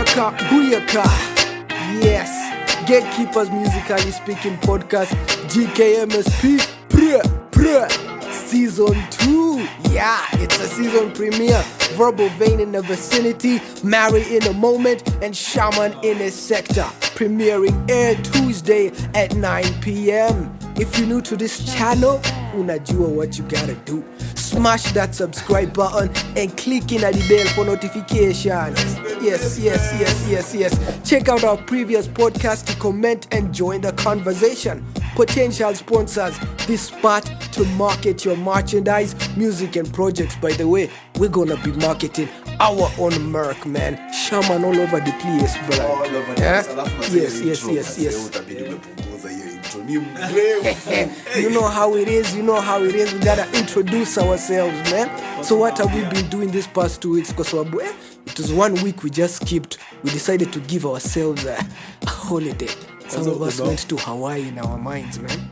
Booyaka. Yes, Gatekeepers Musically Speaking Podcast, gkmsp, Season 2. Yeah, it's a season premiere. Verbal vein in the vicinity, Marry in a moment, and Shaman in a sector. Premiering air Tuesday at 9 p.m. If you're new to this channel, unajua what you gotta do. Smash that subscribe button and click in at the bell for notifications. Yes. Check out our previous podcast to comment and join the conversation. Potential sponsors, this part to market your merchandise, music and projects. By the way, we're gonna be marketing our own merch, man. Shaman all over the place, bro. All over the place. Yes. You know how it is. We gotta introduce ourselves, man. So what have we been doing these past 2 weeks? Because it was 1 week we just skipped. We decided to give ourselves a holiday. Some of us went to Hawaii in our minds, man.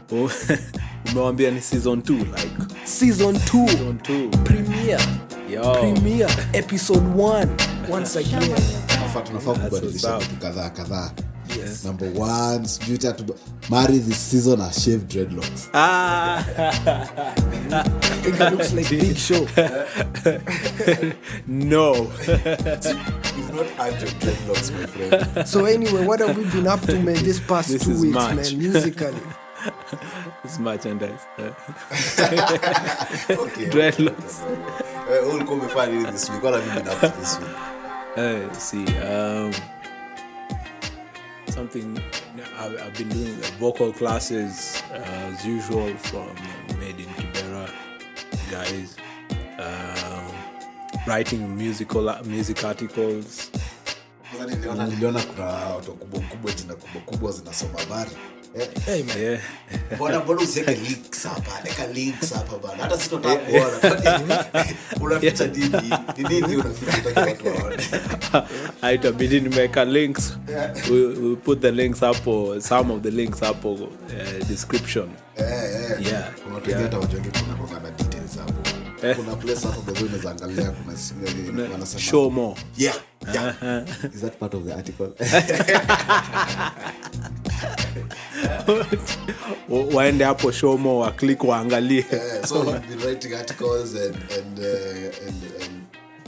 Umewambia ni season 2, like Season 2 premiere. Premiere episode 1 once again. Tunafaa kubadilisha vitu kadhaa. Yes. Number 1, marry this season a shaved dreadlocks. I think it looks like Big Show. No. It's not actual dreadlocks, my friend. So anyway, what have we been up to, man, this past This 2 is weeks, March. man, musically? It's merchandise. Okay. Dreadlocks. All come and find it this week. What have you been up to this week? Something I've been doing vocal classes as usual from Made in Kibera guys, writing music articles. Niliona kuna watu kubwa zinasoma habari. Hey, man. Yeah. Bwana usiweke links hapa bana. Hata sitotaka kuona. Unaficha nini unaficha watu waone. Itabidi nimeweka links. We'll put the links hapo, some of the links hapo description. Yeah. Kuna hata wajonge kuna na details hapo. Kuna place hapo bado unaweza angalia kuna wanasema Show more. Yeah. Is that part of the article? Waende hapo show more, wa click waangalie. So you've been writing articles and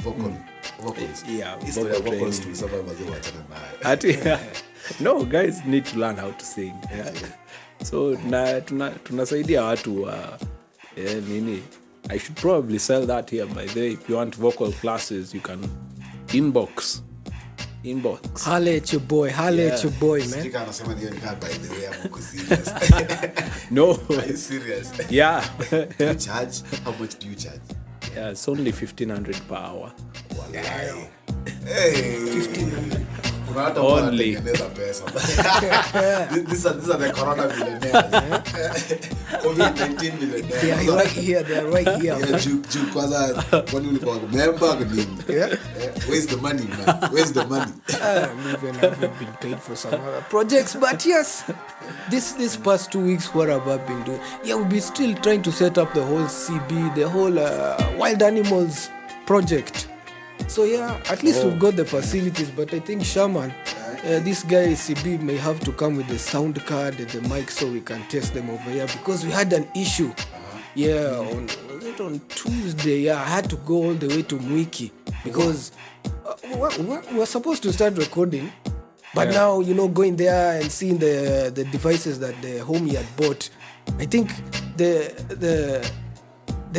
vocals. Yeah, vocals to some of us. No, guys need to learn how to sing. Yeah. So tunasaidia watu nini. I should probably sell that here by the way. If you want vocal classes, you can inbox. Holla at your boy, man. Speaker anasema ndio nikaa by the way I'm serious. No. Are you serious? Yeah. You charge? How much do you charge? Yeah, it's only 1,500 per hour. Wallahi. Hey, 1,500. kuna hata Only. wanatengeneza pesa. These are the Corona Millionaires. COVID-19 millionaires. They are right here. Yeah, juu kwanza kwani ulikuwa member nini? Yeah. Where's the money, man? Where's the money? Even haven't been paid for some other projects, but yes, this past 2 weeks, what have I been doing? Yeah, we'll be still trying to set up the whole CB, the whole wild animals project. So yeah, at least we've got the facilities, but I think Shaman, this guy CB may have to come with the sound card and the mic so we can test them over here because we had an issue. Yeah, on Tuesday, I had to go all the way to Mwiki because we were supposed to start recording, but now, going there and seeing the devices that the homie had bought, I think the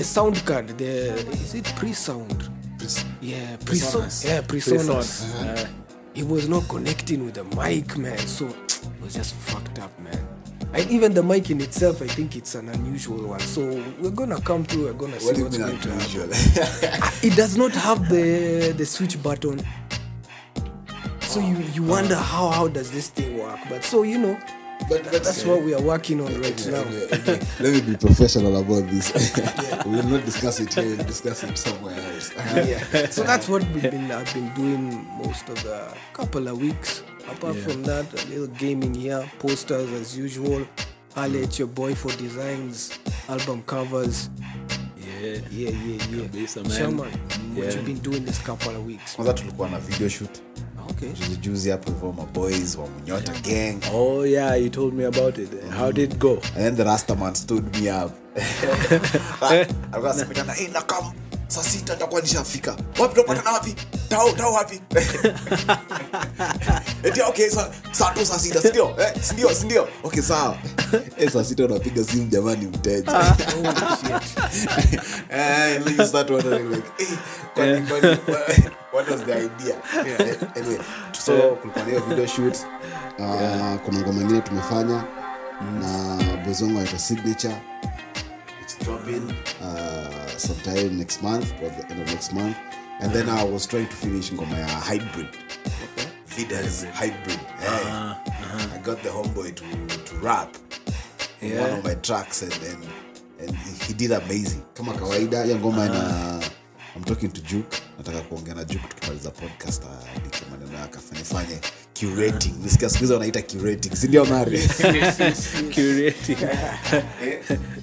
sound card, is it pre-sound? Yeah, pre-Sonos. Yeah, pre-Sonos. It was not connecting with the mic, man, so it was just fucked up, man. And even the mic in itself, I think it's an unusual one. So we're gonna come through. We're gonna see what's going to happen. It does not have the switch button, so you wonder how does this thing work. But so but that's what we are working on right now. Let me be professional about this. We will not discuss it here. We'll discuss it somewhere else. So that's what I've been doing most of the couple of weeks. Apart from that, a little gaming here, posters as usual. I'll let your boy for designs, album covers. Yeah. Shaman, what you been doing this couple of weeks? Kwanza tulikuwa na video shoot. juzi hapo hivyo maboys wa Munyota gang. Oh yeah, you told me about it. How did it go? And then the Rasta man stood me up. Alikuwa asemekana nakam saa 6 nitakuwa nishafika. Wapi tupatana wapi? Tao wapi? Eti okay, saa 2 saa 6 sindio? Okay, sawa. Saa 6 unapiga simu jamani mteja. And you start wondering like, kwani what was the idea? Anyway, so kulikuwa na video shoot. Kuna ngoma nyingine tumefanya na boys wangu anaitwa Signature. It's dropping sometime next month, towards the end of next month. And then I was trying to finish ngoma ya Hybrid. Vida's Hybrid. I got the homeboy to rap one of my tracks and he did amazing. Kama kawaida ya ngoma I'm talking to Juke. Nataka kuongea na Juke tukimaliza podcast ndike maneno yake afanye curating. Nisikia siku hizo wanaita curating. Si ndio Mari? Curating.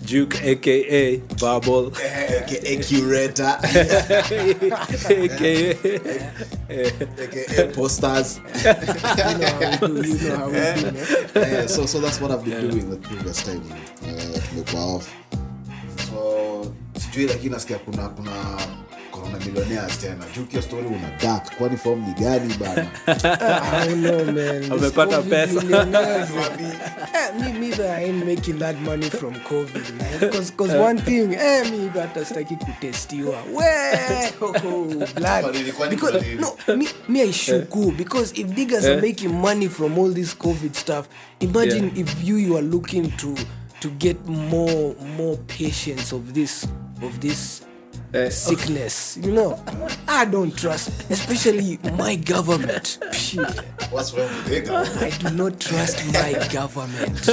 Juke aka Bubble aka curator aka posters. You know how we do. So that's what I've been doing the previous time. Tumekuwa off. So sijui lakini nasikia kuna Corona Millionaires tena. Jukia story una dark. Kwani form ni gani bana? I know man. Amepata pesa. Me I ain't making that money from COVID, man. Cause one thing, me hata sitaki kutestiwa. Blood. Because me I shuku because if niggas are making money from all this COVID stuff, imagine if you are looking to get more patients of this sickness, you know. I don't trust, especially my government. What's wrong with it? I do not trust my government.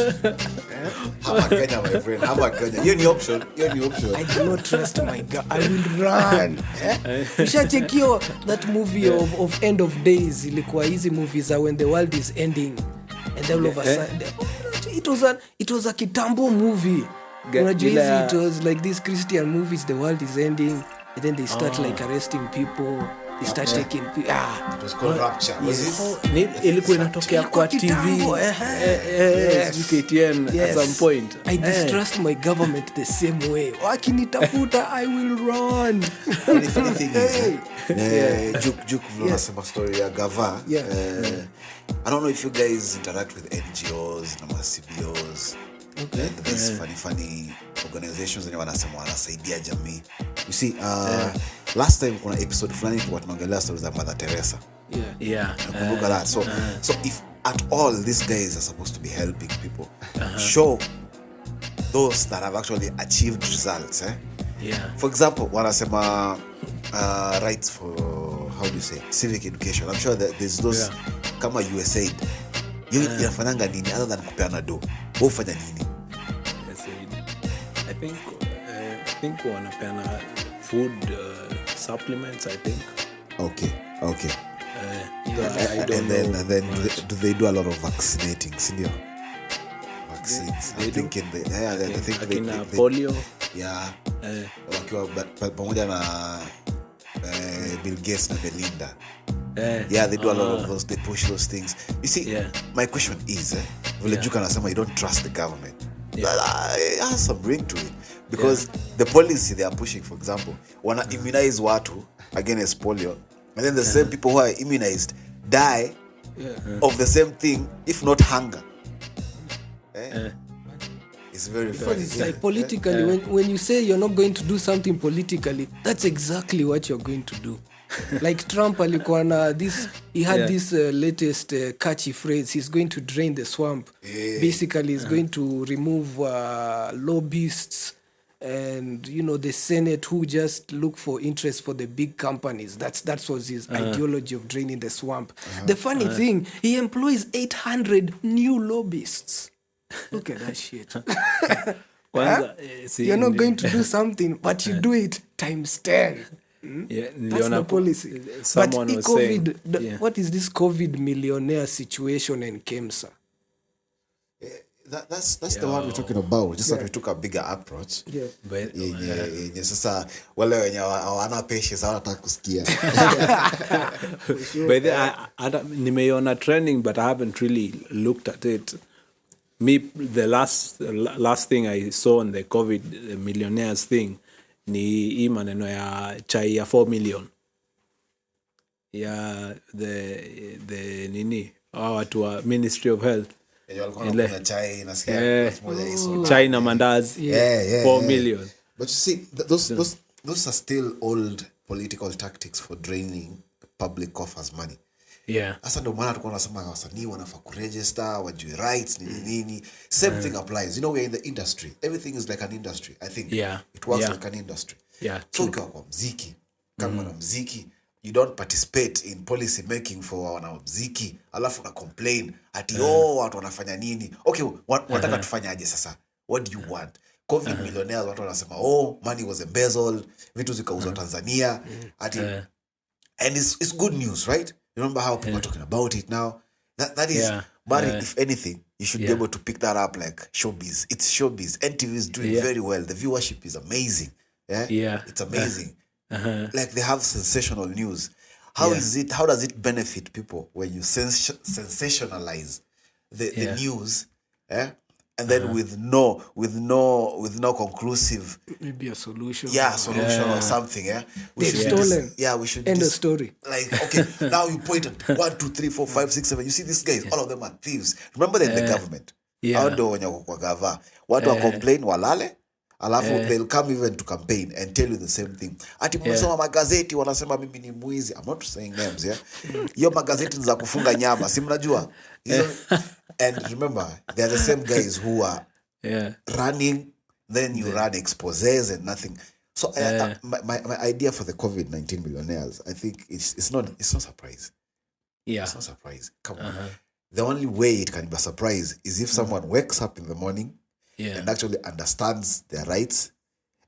Hapa Kenya, my friend. Hapa Kenya. Hiyo ni option. I do not trust my government. I will run. Ushachekio that movie of End of Days. Ilikuwa hizi movies are when the world is ending and then all of a sudden it was a kitambo movie. It was like these Christian movies, the world is ending and then they start like arresting people. They start taking it was called Rapture. Was it? Ilikuwa inatokea kwa TV. GKTN at some point. I distrust my government the same way. Wakinitafuta, I will run. The funny thing is, Juke vlonasema story ya Gava. I don't know if you guys interact with NGOs na CBOs. Okay. These funny organizations wenye wanasaidia jamii. You see, last time kuna episode fulani tulikuwa tunaongelea stories za Mother Teresa. Nakumbuka that. So if at all these guys are supposed to be helping people, show those that have actually achieved results. For example, wanasema rights for, how do you say, civic education. I'm sure that there's those kama USAID. Inafanyanga nini other than kupeana do? Ufanya nini? I think wanapeana food supplements, I think. Okay. I don't know. And then much. do they do a lot of vaccinating? Sindio? Vaccines. They I think do. I think they polio. Yeah. Wakiwa pamoja na Bill Gates na Belinda. They do a lot of those. They push those things. You see, my question is, vile Juka anasema you don't trust the government. It has some ring to it because the policy they are pushing, for example, wanna immunize watu against polio, and then the same people who are immunized die of the same thing, if not hunger. It's very funny. It's like politically, when you say you're not going to do something politically, that's exactly what you're going to do. Like Trump alikuwa na this, he had this latest catchy phrase, he's going to drain the swamp. Basically he's going to remove lobbyists and the Senate who just look for interest for the big companies. That was his ideology of draining the swamp. The funny thing, he employs 800 new lobbyists. Look at that shit. You're not going to do something, but you do it times 10. That's the policy. Someone but was COVID, saying, what is this COVID millionaire situation in KEMSA? That's the one we're talking about. Just that we took a bigger approach. Yeah. Yenye sasa wale wenye hawana patience hawataka kusikia. But nimeiona trending, but I haven't really looked at it. The last thing I saw on the COVID millionaires thing ni hii maneno ya chai ya 4 million. Ya the nini watu wa Ministry of Health. Chai na mandazi 4 million. But you see, those are still old political tactics for draining public coffers money. Yeah. Sasa ndio maana tulikuwa tunasema wasanii wanafaa kuregister, wajue rights nini. Same thing applies. You know, we're in the industry. Everything is like an industry. I think it works like an industry. Yeah. So ukiwa kwa mziki, kama na mziki, you don't participate in policy making for wanamziki, alafu na complain ati watu wanafanya nini. Okay, wataka tufanyaje sasa? What do you want? COVID millionaires watu wanasema money was embezzled, vitu zikauzwa Tanzania ati and it's good news, right? You remember how people are talking about it now? That is but if anything, you should be able to pick that up like showbiz. It's showbiz. NTV is doing very well. The viewership is amazing. Yeah. It's amazing. Like they have sensational news. How does it benefit people when you sensationalize the news? And then with no conclusive, maybe a solution. Solution or something. We should end the story. Like, okay, now you pointed 1, 2, 3, 4, 5, 6, 7. You see these guys, all of them are thieves. Remember they're in the government. How do wenye kwa gava? Watu wa complain walale. Alafu they'll come even to campaign and tell you the same thing. Ati mmesoma magazeti wanasema mimi ni mwizi. I'm not saying names, Hiyo magazeti za kufunga nyama, si mnajua? And remember, they're the same guys who are running, then you run exposés and nothing. So my idea for the COVID-19 millionaires, I think it's not surprise. Yeah. It's not surprise. Come on. The only way it can be a surprise is if someone wakes up in the morning and actually understands their rights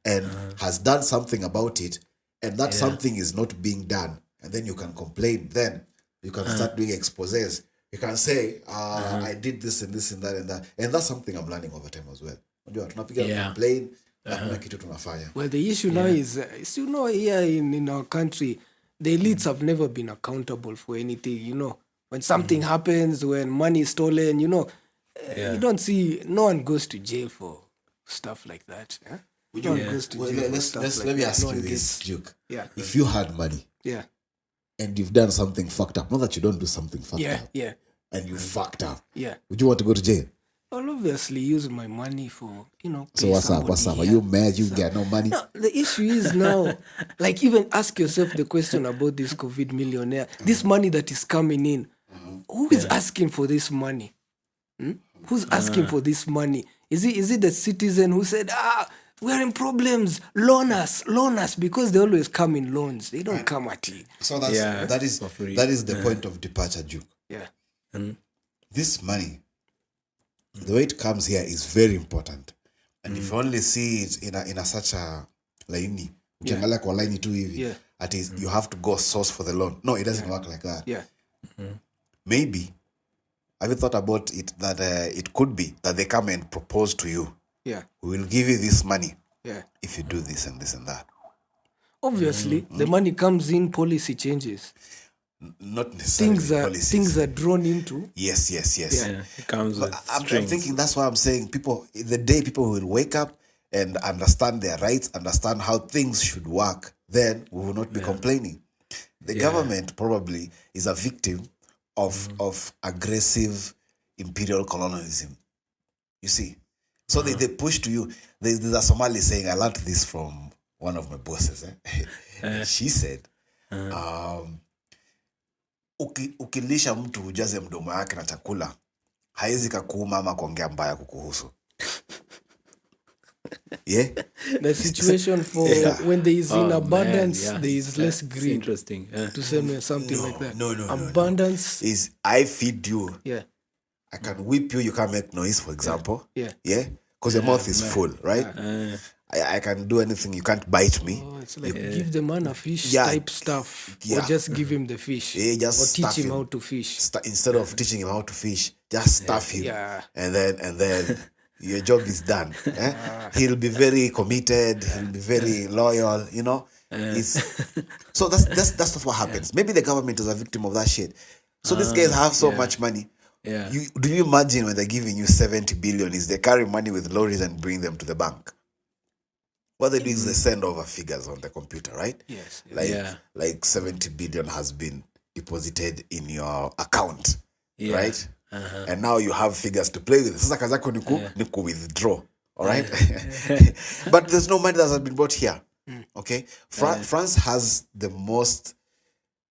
and has done something about it, and that something is not being done, and then you can complain. Then you can start doing exposés. You can say, I did this and this and that and that. And that's something I'm learning over time as well. Complain, well, the issue now is, here in our country, the elites have never been accountable for anything, When something happens, when money is stolen, you don't see, no one goes to jail for stuff like that. No one goes to jail for stuff like that. Let me ask you this, Duke. Yeah. If you had money, and you've done something fucked up, not that you don't do something fucked up, and you fucked up, would you want to go to jail? I'll obviously use my money for, So what's up? Are you mad you get no money? No, the issue is now, like, even ask yourself the question about this COVID millionaire. This money that is coming in, who is asking for this money? Who's asking for this money? Is it the citizen who said, we're in problems, loan us, because they always come in loans. They don't come at you. So that is the point of departure, Duke. Yeah. This money, the way it comes here is very important. And if you only see it in a such a laini, ukiangalia kwa laini tu hivi, at is you have to go source for the loan. No, it doesn't work like that. Yeah. Maybe, have you thought about it that it could be that they come and propose to you? Yeah. We will give you this money. Yeah. If you do this and this and that. Obviously, the money comes in, policy changes. Not necessarily things are drawn into. Yes. Yeah, it comes with I'm thinking that's why I'm saying the day people will wake up and understand their rights, understand how things should work, then we will not be complaining. The government probably is a victim of aggressive imperial colonialism. You see? So they push to you. There's a Somali saying, I learned this from one of my bosses. She said, ukilisha mtu ujaze mdomo yake na chakula, haizi kakuuma ama kuongea mbaya kukuhusu. Yeah? The situation for when there is in abundance, there is less greed. Interesting. To say something like that. No. Abundance is I feed you. Yeah. I can whip you, you can't make noise, for example. Yeah. Yeah? Because your mouth is full, right? I can do anything. You can't bite me. Oh, it's like give the man a fish Yeah. type stuff, Yeah. or just give him the fish, Yeah, just or stuff teach him him. how to fish. Instead of teaching him how to fish, just stuff him. Yeah. And then your job is done. He'll be very committed. He'll be very loyal. You know. So that's not what happens. Maybe the government is a victim of that shit. So these guys have so much money. Yeah. Do you imagine when they're giving you 70 billion is they carry money with lorries and bring them to the bank? What they do is they send over figures on the computer, right? Yes. Like 70 billion has been deposited in your account, right? And now you have figures to play with. Sasa kazi yako ni ku withdraw, all right? But there's no money that has been brought here, okay? France has the most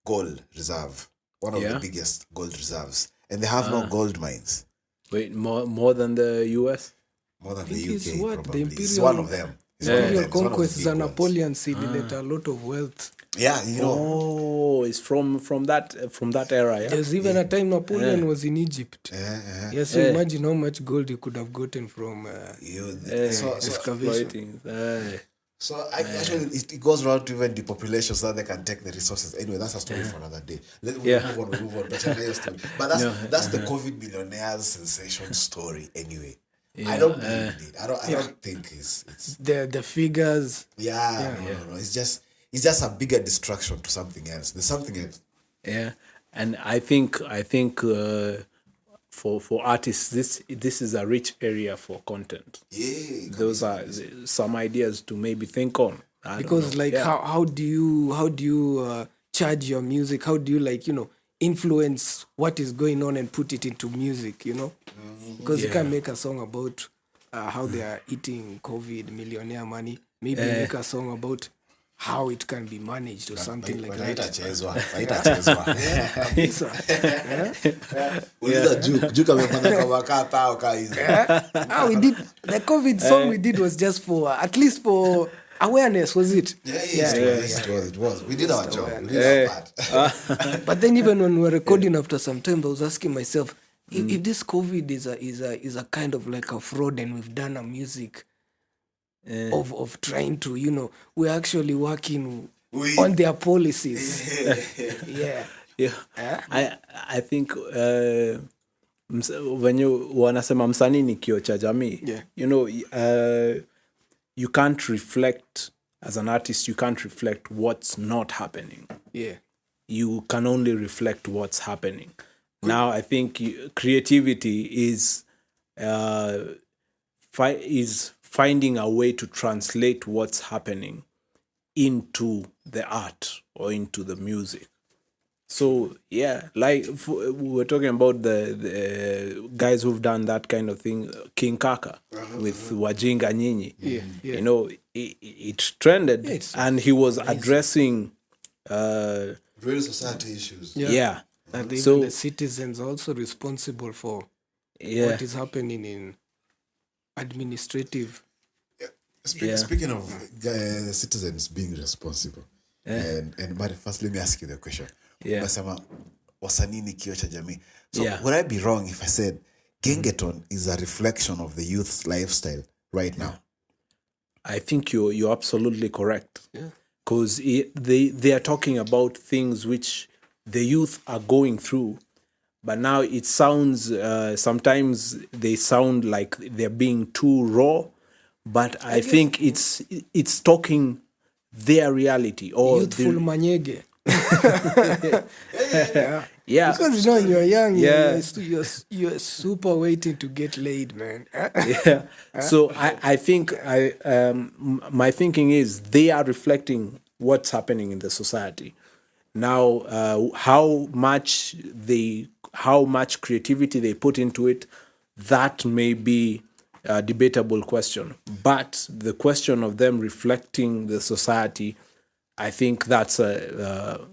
gold reserve, one of the biggest gold reserves, and they have no gold mines. Wait, more than the US? More than the It's UK, what? probably. The It's one of them. It's one of Imperial them. It's one of the conquests big and ones. Napoleon simulate a lot of wealth. Yeah, you know. Oh, it's from that era, yeah. There's even a time Napoleon was in Egypt. Yes, so Yeah. imagine how much gold you could have gotten from excavation. So actually, it goes around to even depopulation so that they can take the resources. Anyway, that's a story for another day. We'll move on. But that's the COVID millionaires sensation story. Anyway, I don't believe it. I don't think it's The figures. No. It's just a bigger distraction to something else. There's something else. Yeah, and I think for artists, this is a rich area for content. Yeah, Those are some ideas to maybe think on. I Because don't know. how do you charge your music? How do you influence what is going on and put it into music? Because you can't make a song about how they are eating COVID millionaire money. Maybe make a song about how it can be managed or something like that. Juke amefanya kwa wakati au hizo. We did the COVID song we did was just for at least for awareness, was it? It was. We did our job. We did our part. But then even when we were recording after some time, I was asking myself if this COVID is a kind of like a fraud, and we've done a music of trying to we're actually working on their policies. I think when you wanasema msanii ni kioo cha jamii, you can't reflect as an artist. You can't reflect what's not happening. You can only reflect what's happening. Now I think creativity is finding a way to translate what's happening into the art or into the music. So like we're talking about the guys who've done that kind of thing, King Kaka with Wajinga Nyinyi. It trended, and he was addressing real society issues. And even the citizens are also responsible for what is happening in administrative. Speaking of citizens being responsible, but first let me ask you the question. Unasema wasanii ni kioo cha jamii. So would I be wrong if I said Gengeton is a reflection of the youth's lifestyle right now? I think you're absolutely correct. Because they are talking about things which the youth are going through, but now it sounds sometimes they sound like they're being too raw. But I think it's talking their reality or youthful manyege. Because when you're young, you're super waiting to get laid, man. So I think my thinking is they are reflecting what's happening in the society now. How much creativity they put into it, that may be a debatable question. But the question of them reflecting the society, I think that's a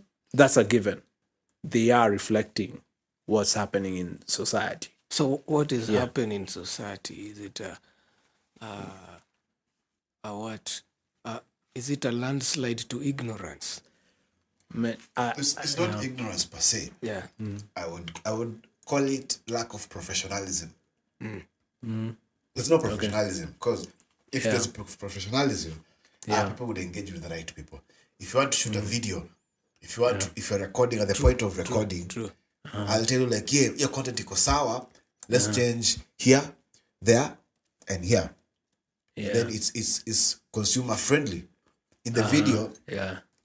given. They are reflecting what's happening in society. So what is happening in society? Is it what? Is it a landslide to ignorance? It's not ignorance per se. I would call it lack of professionalism. It's not professionalism because if there's professionalism, people would engage with the right people. If you want to shoot a video, if you want if you're recording at the point of recording, I'll tell you like, your content iko sawa. Let's change here, there, and here. Yeah. Then it's consumer friendly. In the video,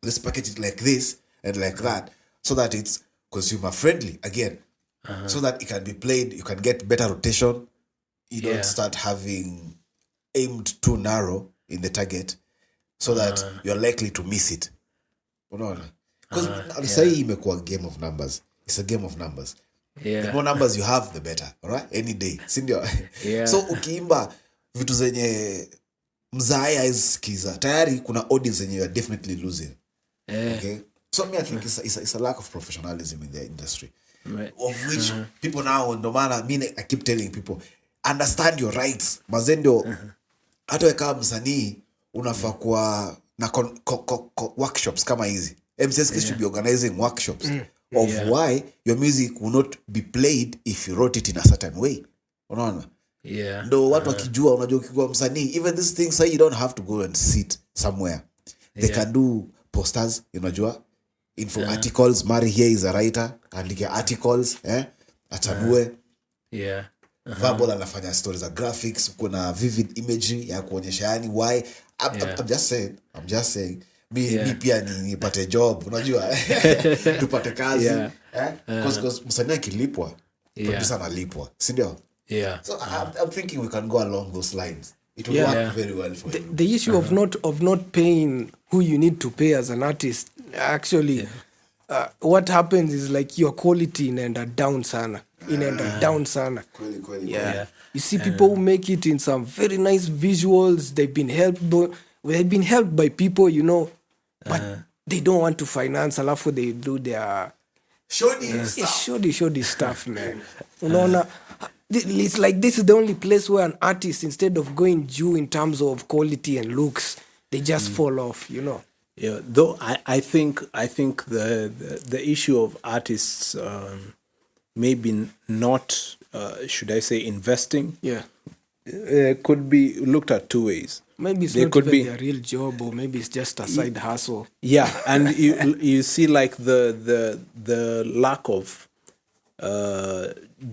let's package it like this and like that, so that it's consumer friendly again, so that it can be played. You can get better rotation. You don't start having aimed too narrow in the target, so that you're likely to miss it. Because say imekuwa a game of numbers. It's a game of numbers. The more numbers you have, the better. All right, any day, sindio? So ukiimba vitu zenye mzaya isikiza, tayari kuna audience zenye you are definitely losing. Okay, so I think it's a lack of professionalism in the industry, of which people now, no matter, I keep telling people, understand your rights. Mazendo, hata weka msanii unafaa kuwa na workshops kama hizi. MCSK should be organizing workshops of why your music will not be played if you wrote it in a certain way. Unaona? Ndo watu wakijua, unajua ukikuwa msanii, even this thing say you don't have to go and sit somewhere. They can do posters, unajua, info articles. Mari here is a writer, andike articles, achanue. Verbal anafanya stories of graphics, kuna vivid imagery ya kuonyesha yani why. I'm just saying mi pia nipate job, unajua, tupate kazi, because msanii akilipwa, producer analipwa, si ndio? So I'm thinking we can go along those lines. It will work very well for you. The issue of not paying who you need to pay as an artist, actually, what happens is like your quality inaenda down sana. Kweli. You see people who make it in some very nice visuals. They've been helped by people, but they don't want to finance. Alafu they do their shoddy stuff, man. It's like this is the only place where an artist, instead of going due in terms of quality and looks, they just fall off, Yeah, though I think the issue of artists maybe not, should I say, investing? Could be looked at two ways. Maybe it's not even their real job, or maybe it's just a side hustle. Yeah, and you see like the lack of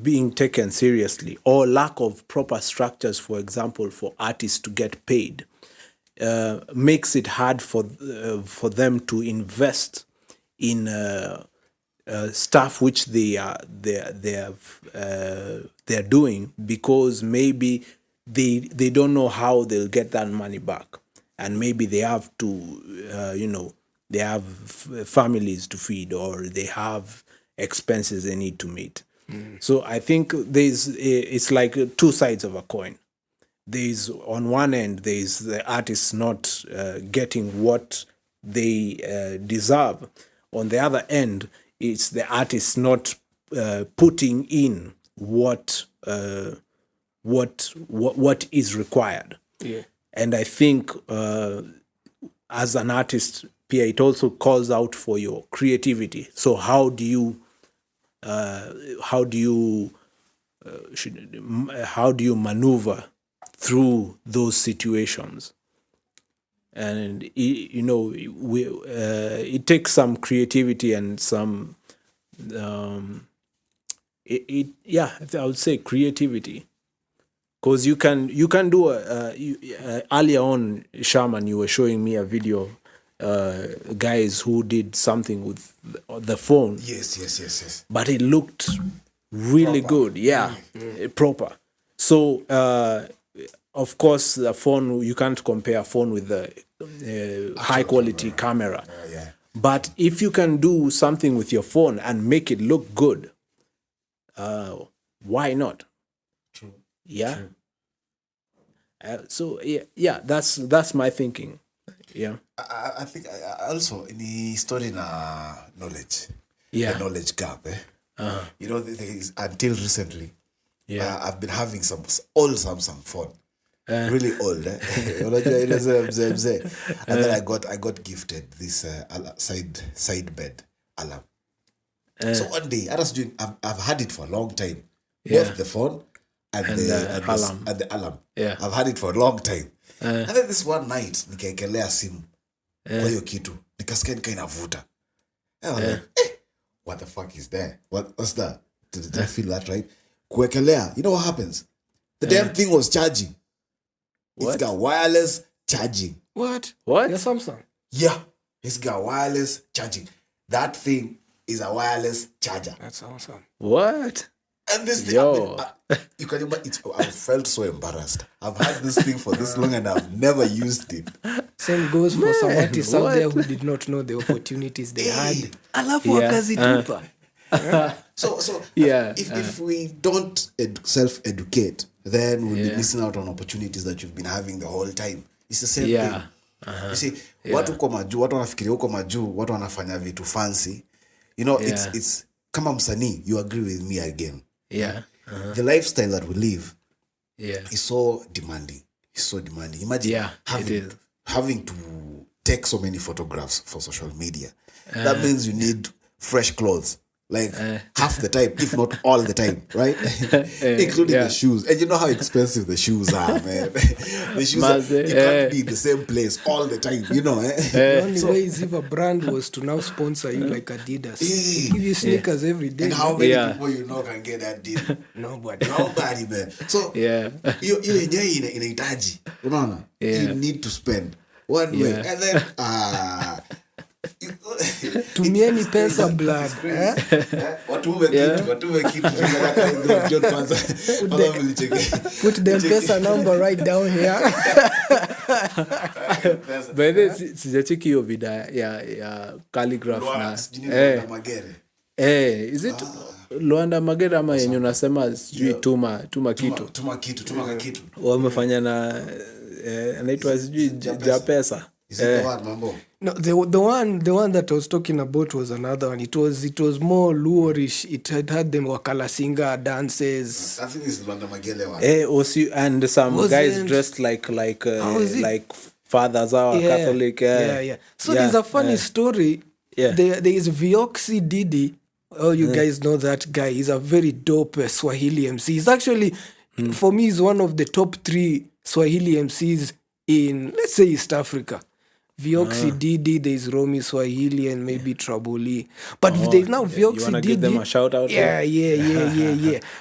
being taken seriously, or lack of proper structures, for example, for artists to get paid, makes it hard for them to invest in stuff which they're doing, because maybe they don't know how they'll get that money back, and maybe they have to they have families to feed, or they have expenses they need to meet. So I think it's like two sides of a coin. There's, on one end, there's the artists not getting what they deserve. On the other end, it's the artists not putting in what is required. And I think as an artist, Pia, it also calls out for your creativity. So how do you maneuver through those situations? And it takes some creativity and some I would say creativity, because you can do earlier on, Shaman, you were showing me a video, guys who did something with the phone. Yes. But it looked really proper. Good. Proper. So of course, the phone, you can't compare a phone with the high quality camera. But if you can do something with your phone and make it look good, why not? True. Yeah. True. That's my thinking. Yeah. I think also in the story na knowledge. The knowledge gap. Until recently, I've been having some old Samsung phone. Really old. And then I got gifted this side bed alarm. So one day, I've had it for a long time. Both the phone and the alarm. Yeah. I've had it for a long time. And then this one night nikaekelea simu kwa hiyo kitu nikasikia inavuta. And I was like, what the fuck is that? What's that? Did I feel that right? Kuekelea, you know what happens? The damn thing was charging. It's got wireless charging. What? What? Your Samsung? Yeah, it's got wireless charging. That thing is a wireless charger. That's awesome. What? And this thing, you can imagine, I felt so embarrassed. I've had this thing for this long and I've never used it. Same goes for some artists out there who did not know the opportunities they had. Alafu wakazitupa. So if we don't self-educate, then we'll be missing out on opportunities that you've been having the whole time. It's the same thing. You see, watu kwa majuu, watu wanafikiria huko majuu, watu wanafanya vitu fancy. You know, it's kama msanii, you agree with me again. The lifestyle that we live is so demanding. It's so demanding. Imagine having to take so many photographs for social media. That means you need fresh clothes. Like half the time, if not all the time, right? Including the shoes. And you know how expensive the shoes are, man. The shoes you can't be in the same place all the time, you know. The only way is if a brand was to now sponsor you like Adidas. Give you sneakers every day. And how many people you know can get that deal? Nobody, man. So you enjoy inahitaji. Unaona? You need to spend one way. And then tumieni pesa blood. Watume kitu Put them pesa number right down here. By the sijacheki hiyo vida ya calligraph na is it Luanda Magere ama yenye unasema sijui tuma kitu wamefanya na anaitwa sijui Japesa. Is it the one, Mambo? No, the one that I was talking about was another one. It was more Luorish. It had them Wakala singer dances. I think it's the Luanda Magele one. And some guys dressed like fathers are Catholic. So there's a funny story. There is Vioxy Didi. Oh, you guys know that guy. He's a very dope Swahili MC. He's actually, for me, he's one of the top 3 Swahili MCs in, let's say, East Africa. Vioxy Didi, there's Romy Swahili, and maybe Traboli. But there's now Vioxy Didi. You want to give them a shout out? Yeah.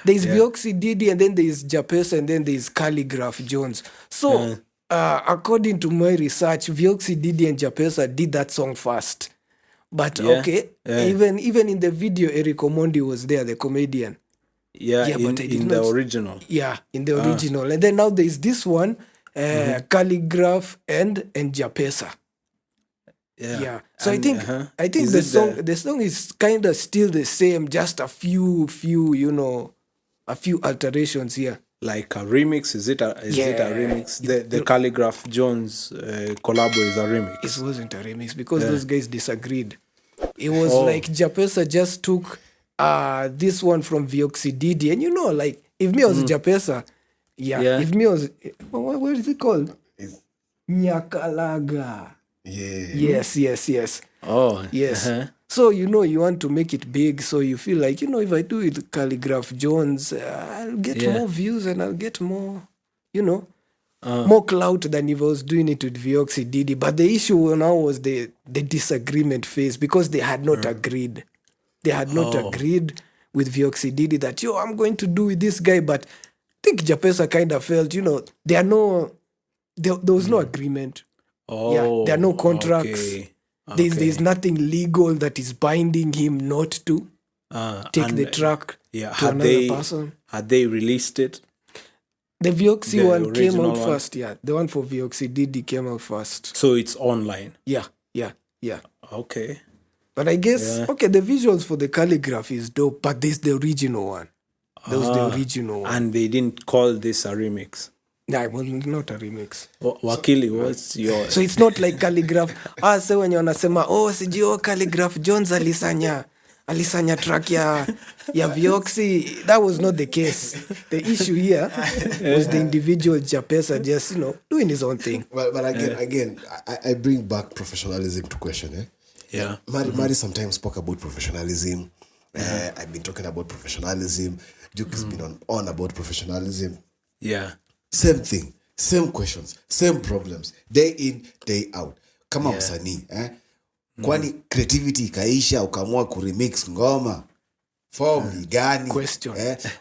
There's Vioxy Didi, and then there's Japesa, and then there's Calligraph Jones. So, according to my research, Vioxy Didi and Japesa did that song first. But even in the video, Eric Omondi was there, the comedian. But in the original. Yeah, in the original. And then now there's this one, Calligraph and Japesa. So I think the song is kind of still the same, just a few alterations here. Like a remix? Is it a remix? The Calligraph Jones collabo is a remix. It wasn't a remix because those guys disagreed. It was like Japesa just took this one from Vioxy Didi, and like if me was Japesa, if me was what is it called? Nyakalaga. Yes. Oh. Yes. So, you want to make it big. So you feel like, if I do it with Calligraph Jones, I'll get more views and I'll get more, more clout than if I was doing it with Vioxy Didi. But the issue now was the disagreement phase because they had not agreed. They had not agreed with Vioxy Didi that, I'm going to do with this guy. But I think Japesa kind of felt, there was no agreement. There are no contracts. There's nothing legal that is binding him not to take the track to another person. Had they released it? The Vioxy one came out first, The one for Vioxy Didi came out first. So it's online? Yeah. Okay. But I guess, the visuals for the Calligraph is dope, but there's the original one. There was the original one. And they didn't call this a remix? No, it was not a remix. Wakili, what's your... So it's not like Calligraph. Say when you wanasema, sijui Calligraph Jones alisanya track ya Vioxy. That was not the case. The issue here was the individual Japesa just, doing his own thing. But again, I bring back professionalism to question, Yeah. Mari sometimes spoke about professionalism. I've been talking about professionalism. Duke has been on about professionalism. Yeah. Same thing. same questions, same problems, day in, day out. Kama msanii, kwani creativity ikaisha ukaamua kuremix ngoma? Form ni gani? Question.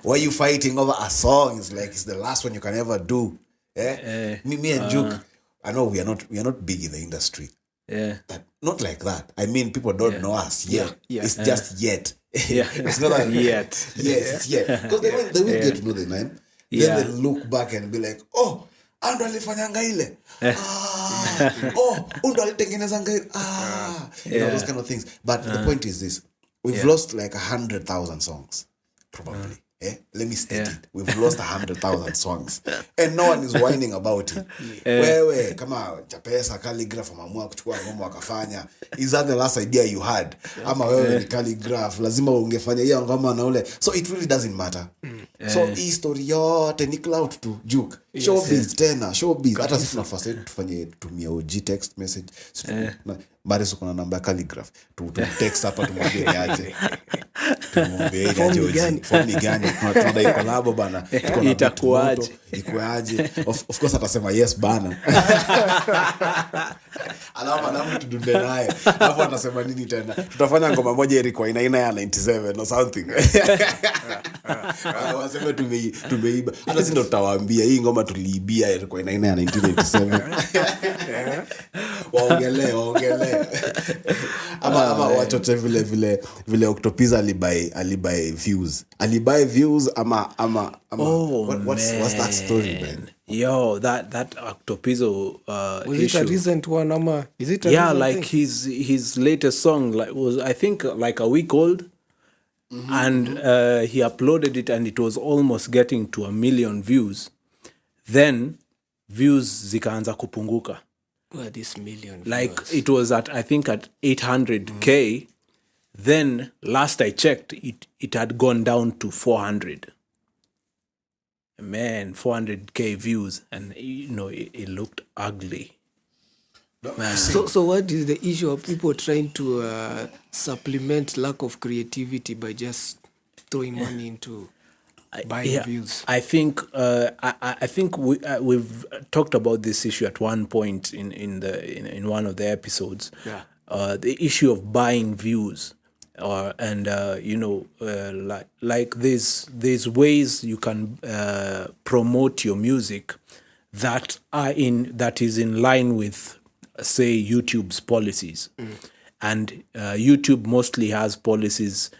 Why you fighting over a song? It's like it's the last one you can ever do. Me and Juke, I know we are not big in the industry. But not like that. I mean, people don't know us yet. It's just yet. It's not like yet. Yes, it's yet. Because they will get to know the name. Then they look back and be like, oh, ando alifanyanga ile. Oh, ando alitengenezanga ile. Those kind of things. But the point is this. We've lost like 100,000 songs. Probably. Let me state it. We've lost 100,000 songs. And no one is whining about it. Wewe, kama Chapesa, Calligraph, mamua kuchukua ngoma wakafanya. Is that the last idea you had? Ama wewe ni Calligraph, lazima ungefanya hiyo ngoma na ule. So it really doesn't matter. So hii story yote ni cloud to Juke. Showbiz tena, showbiz. Hata sisi tunafasi tufanye tumia OG text message. Bado siko na namba ya Calligraph. Tu text hapa tumwambie aje. Tumwambie aje. Form gani? Tunadai collab bana. Itakuaje? Ikuaje? Of course atasema yes bana. Alafu tudunde naye. Alafu atasema nini tena? Tutafanya ngoma moja ilikuwa inaina ya 97 or something. Waseme tumeiba. Hata sisi ndo tutawaambia hii ngoma tuliibia ilikuwa inaina ya 1987. Waongelee. Ama wachote vile Octopiza alibuy views. Alibuy views ama what's that story, man? Yo, that Octopizo was issue. it a recent one ama is it a Yeah, recent like thing? his latest song was I think like a week old. And he uploaded it and it was almost getting to 1 million views. Then views zikaanza kupunguka. Well, this million Like viewers. it was at 800k. Then last I checked, it had gone down to 400. Man, 400k views, and it looked ugly. So what is the issue of people trying to supplement lack of creativity by just throwing money into buying views? I think I think we've talked about this issue at one point in one of the episodes. The issue of buying views, like there's ways you can promote your music that is in line with, say, YouTube's policies. And YouTube mostly has policies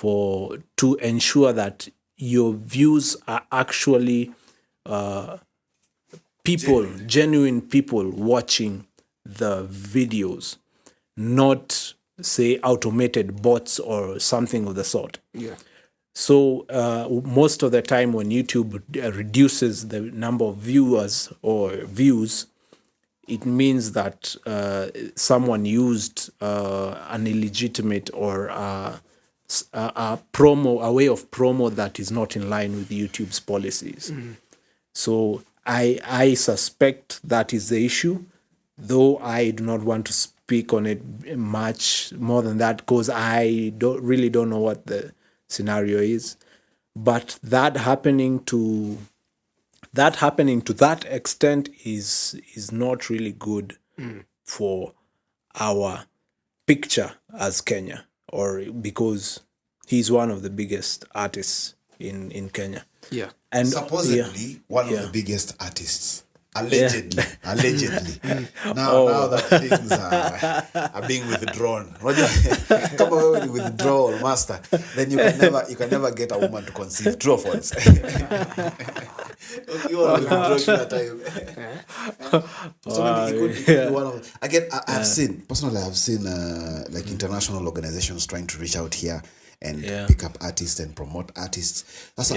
to ensure that your views are actually genuine people watching the videos, not, say, automated bots or something of the sort. So most of the time when YouTube reduces the number of viewers or views, it means that someone used an illegitimate or a way of promo that is not in line with YouTube's policies. So I suspect that is the issue, though I do not want to speak on it much more than that because I don't know what the scenario is. But that happening to that extent is not really good for our picture as Kenya, or because he's one of the biggest artists in Kenya. And supposedly one of the biggest artists. Allegedly. Now that things are being withdrawn. Come on, when you withdraw master, then you can never get a woman to conceive. True or false? You want to withdraw that time. So maybe it could be one of. Again, I've seen like international organizations trying to reach out here and pick up artists and promote artists. That's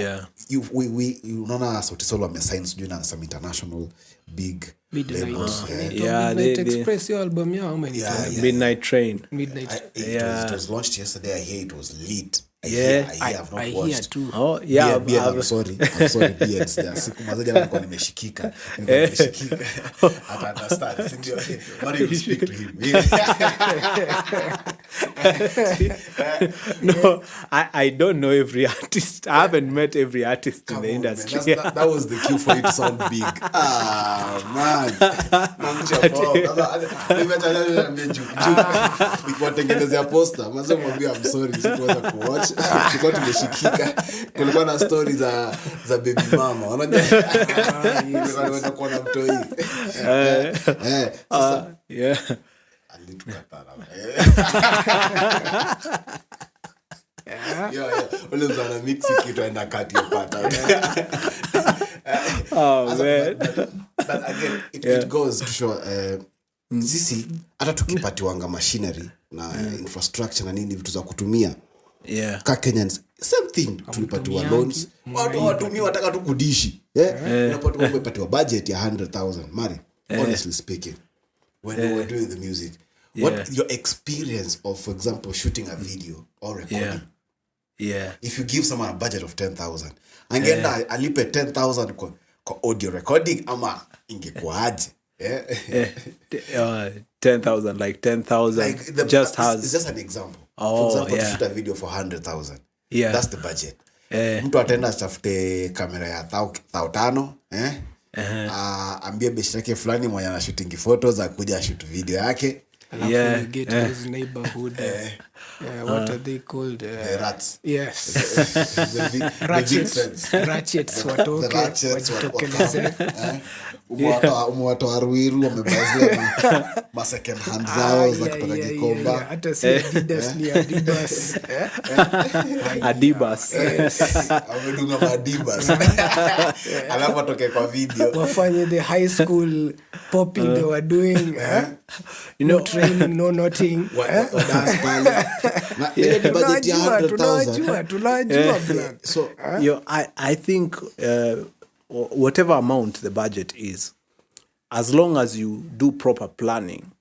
you unaona Sauti Sol wamesign doing some international big labels. Midnight Express your album Midnight Train. It was launched yesterday. I hear it was lit. I have not I watched. hear too. Oh yeah, I'm sorry. Siku moja nilikuwa nimeshikika. I understand. But you speak to him. No, I don't know every artist. I haven't met every artist in the industry. Man, that was the cue for you to sound big. Man. Nikuwatengenezea poster. Maze mwambia I'm sorry sikuweza kuwatch. Tulikuwa tumeshikika. Kulikuwa na stories za baby mama. Unajua? Nilikuwa kuona mtoi. Sasa Yeah. alitukatana. Ule mzana mix kitu aenda kati ya pata. Man. But again, it goes to show sisi hata tukipatiwanga machinery na infrastructure na nini vitu za kutumia. Yeah. Ka Kenyans same thing, tulipatiwa loans. Watu watumia wataka tu kudishi. Unapatiwa umepatiwa budget ya 100,000 mari. Honestly speaking, when we were doing the music, what your experience of, for example, shooting a video or recording? Yeah. If you give someone a budget of 10,000, angeenda alipe 10,000 kwa audio recording ama ingekuaje? 10,000, like 10,000 Like just has. It's just an example. Oh, for example, yeah. to shoot a video for 100,000. Yeah. That's the budget. Mtu ataenda atafute kamera ya 5,000, ambie beshi yake fulani mwenye ana shooting photos akuja shoot video yake. You get those neighborhood what are they called? Rats. Yes. Ratchets wajitokeleze. Umewatoa Ruiru wamebazia ma second hand zao za kutoka Gikomba. Hata si Adidas ni Adibas. Adibas. Wamedunga Adibas. Alafu atoke kwa video. Wafanye the high school popping they were doing. No training, no nothing. Dance pale. Na ile budget ya 100,000. Tunajua plan. So I think whatever amount the budget is, as long as you do proper planning,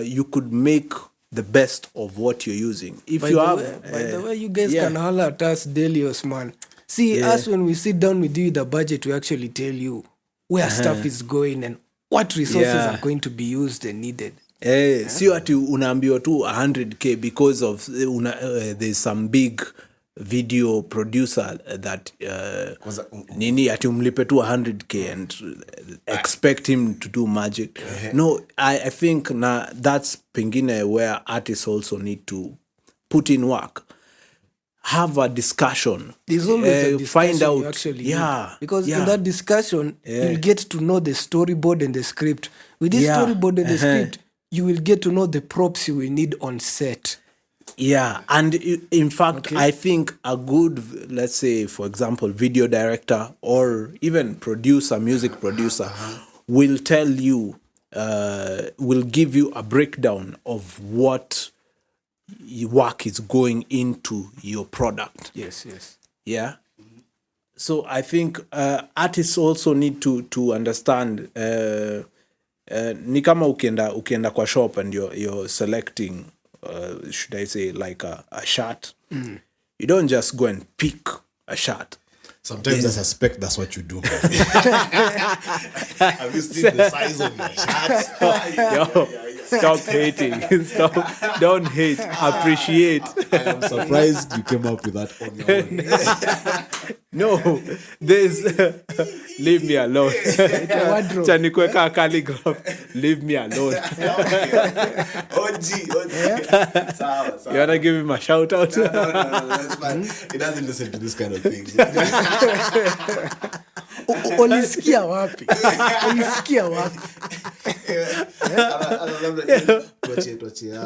you could make the best of what you're using. If By you the have, way, by the way, you guys can holler at us, Delios, man. See, us when we sit down with you, the budget, we actually tell you where stuff is going and what resources are going to be used and needed. sio ati unaambiwa tu 100k because of there's some big video producer that nini ati umlipe tu 100k and expect him to do magic. No, I think that's pengine where artists also need to put in work. Have a discussion. There's always a discussion find out, you actually yeah, need. Because yeah. in that discussion, you'll get to know the storyboard and the script. With this storyboard and the script, you will get to know the props you will need on set. Yeah, and in fact, I think a good, let's say, for example, video director or even producer, music producer, will tell you, will give you a breakdown of what work is going into your product. Yes. Yeah. So I think artists also need to understand. Ni kama ukienda kwa shop and you're selecting, should I say, like a shirt. You don't just go and pick a shirt. Sometimes I suspect that's what you do. Have you seen the size of your shirt? Stop hating. Stop. Don't hate. Appreciate. I am surprised you came up with that on your own. No, there's leave me alone. Chanikweka calligraph. Leave me alone. OG. You wanna give him a shout out? No, that's fine. He doesn't listen to this kind of things. Ulisikia wapi? Tuachie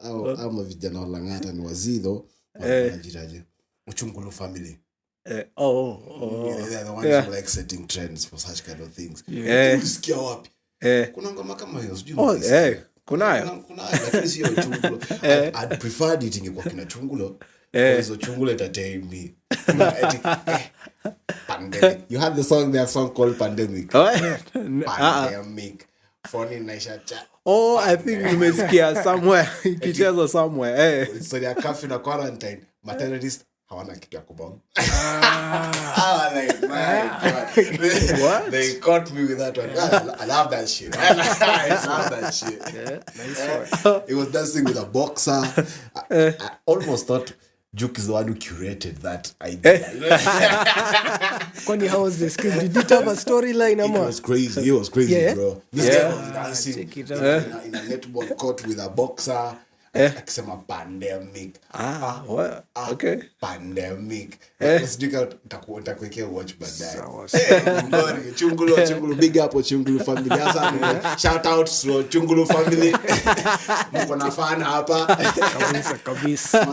au mavijana walangata ni wazidho wanajitaje Uchungulu family. They're the ones who like setting trends for such kind of things. Ulisikia wapi? Kuna ngoma kama hiyo sijui. Kunayo. Lakini sio Uchungulo. I'd prefer it ingekuwa kina Chungulo. Because Chungulo entertain me. Pandemic. You had their song called Pandemic. Pandemic. Phone naisha cha. I think nimesikia somewhere. Ikichezwa somewhere. So they are cuffing a quarantine. Maternalist hawana kitu ya kubong. Like, my God. What? They caught me with that one. I love that shit. I love that shit. Yeah, nice one. He was dancing with a boxer. I almost thought Juke is the one who curated that idea. Kwani, how was the script? Did it have a storyline? It was crazy. He was crazy, Yeah. bro. This guy was dancing check it in a netball court with a boxer. Akisema pandemic. What? Okay. Pandemic. Nitakuwekea watch baadaye. Sawa. Ngori, Chungulu, big up Chungulu family. Shout out to Chungulu family. Mko na fan hapa. Kabisa.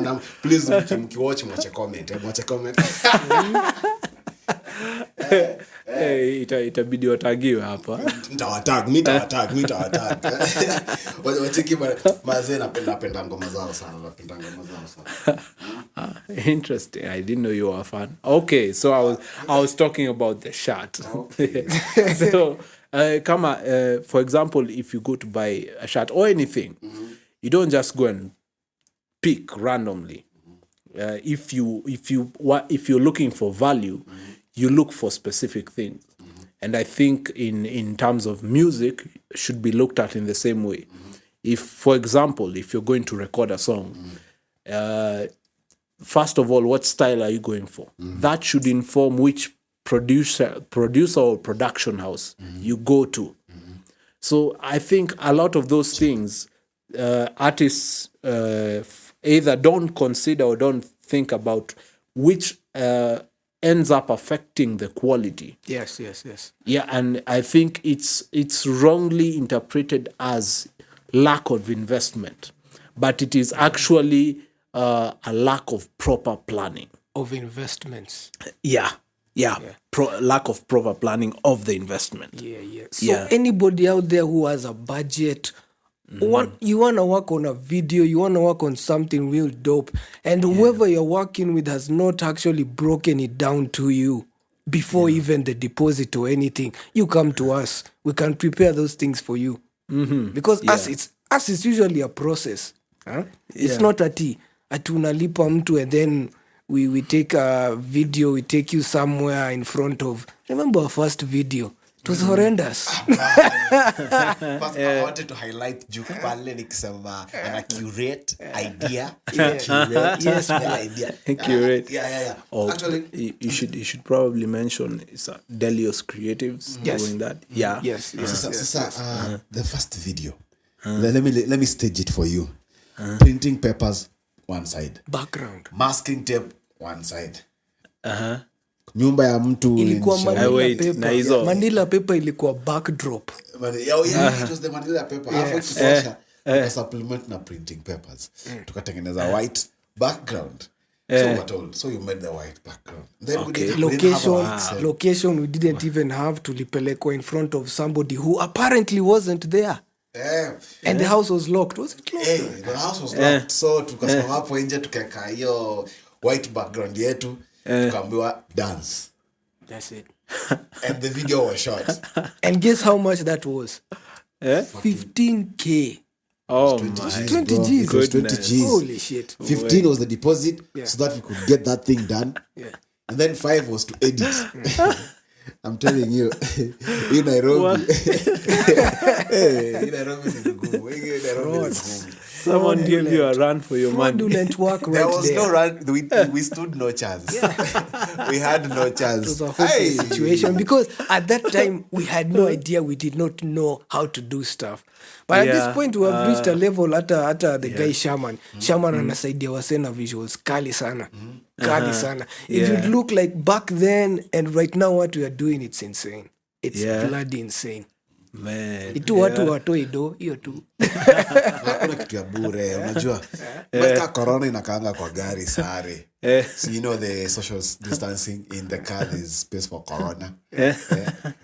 Na please mkiwatch mwache comment. Itabidi watagiwe hapa. Nitawatag. Wacheki mazee napenda ngoma zao sana. Interesting. I didn't know you were a fan. Okay, so I was talking about the shirt. So, for example, if you go to buy a shirt or anything, you don't just go and pick randomly. If you're looking for value, you look for specific things. And I think in terms of music, should be looked at in the same way. If, for example, if you're going to record a song, first of all, what style are you going for? That should inform which producer or production house you go to. So I think a lot of those things, artists either don't consider or don't think about, which ends up affecting the quality. Yes. Yeah, and I think it's wrongly interpreted as lack of investment, but it is actually a lack of proper planning. Of investments. Yeah. Lack of proper planning of the investment. Yeah. So anybody out there who has a budget, you want to work on a video, you want to work on something real dope, and whoever you're working with has not actually broken it down to you before even the deposit or anything, you come to us. We can prepare those things for you. Because us it's usually a process. It's not a tea. Unalipa mtu and then we take a video, we take you somewhere in front of. Remember our first video? It was horrendous. I wanted to highlight Juke pale nikisema ana curate idea. Yes, idea. Curate. Yeah. Oh, actually, you should probably mention it's Delios Creatives doing that. Yeah. Yes. The first video. Let me stage it for you. Printing papers one side. Background. Masking tape one side. Nyumba ya mtu ilikuwa Manila paper ilikuwa backdrop. It was the Manila paper. Hapo supplement na printing papers. Tukatengeneza white background. So you made the white background. Then location we didn't even have to lipelekwa in front of somebody who apparently wasn't there. And the house was locked. Was it locked? The house was locked. So tukasimama hapo nje tukaweka hiyo white background yetu. Tukaambiwa dance. That's it. And the video was shot. And guess how much that was? 15K. Oh, 20 G's. 20 G's. Holy shit. 15 was the deposit so that we could get that thing done. And then 5 was to edit. I'm telling you, in Nairobi. In Nairobi is good. Someone gave you a run for your money. Fraudulent work right there was there. no run. We stood no chance. We had no chance. It was a hopeless situation because at that time we had no idea. We did not know how to do stuff. But at this point we have reached a level hata the guy Shaman anasaidia wasena visuals kali sana. Kali sana. If you look like back then and right now what we are doing, it's insane. It's bloody insane. Man. Itu watu watoi do hiyo tu. Hakuna kitu ya bure, unajua. Mpaka corona inakaanga kwa gari sare. So you know the social distancing in the car, there's space for corona.